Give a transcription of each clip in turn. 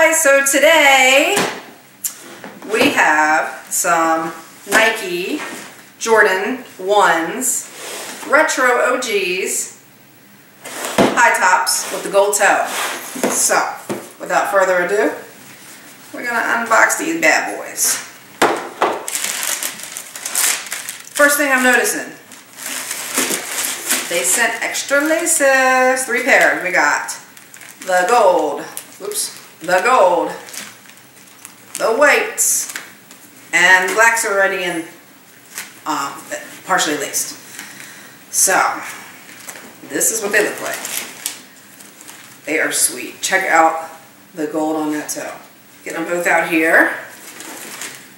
guys, so today we have some Nike Jordan 1s, retro OGs, high tops with the gold toe. So, without further ado, we're going to unbox these bad boys. First thing I'm noticing, they sent extra laces, 3 pairs. We got the gold, the gold, the whites, and black's already in, partially laced. So, this is what they look like. They are sweet. Check out the gold on that toe. Get them both out here.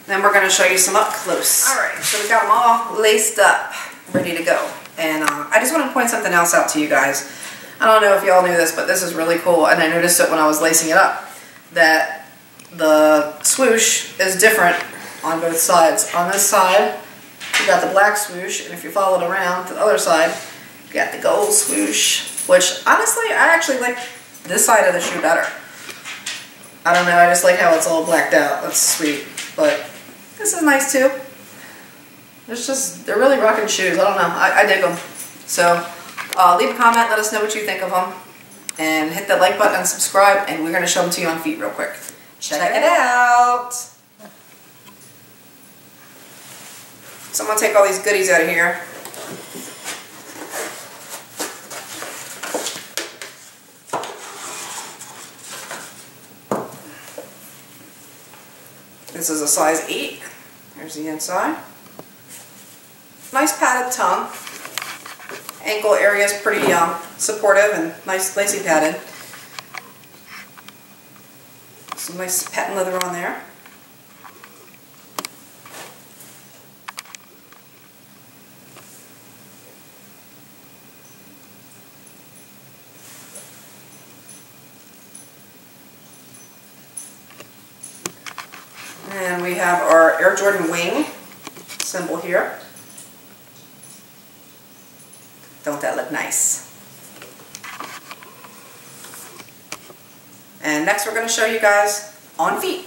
Then we're going to show you some up close. Alright, so we got them all laced up, ready to go. And I just want to point something else out to you guys. I don't know if y'all knew this, but this is really cool, and I noticed it when I was lacing it up, that the swoosh is different on both sides. On this side, you got the black swoosh, and if you follow it around to the other side, you got the gold swoosh, which honestly, I actually like this side of the shoe better. I don't know, I just like how it's all blacked out. That's sweet, but this is nice too. They're really rocking shoes. I don't know. I dig them. So, leave a comment. Let us know what you think of them. And hit that like button and subscribe. And we're going to show them to you on feet real quick. Check it out. So I'm going to take all these goodies out of here. This is a size 8. Here's the inside. Nice padded tongue. Ankle area is pretty supportive and nice lacy padded. Some nice patent leather on there. And we have our Air Jordan wing symbol here. Don't that look nice? And next we're going to show you guys on feet.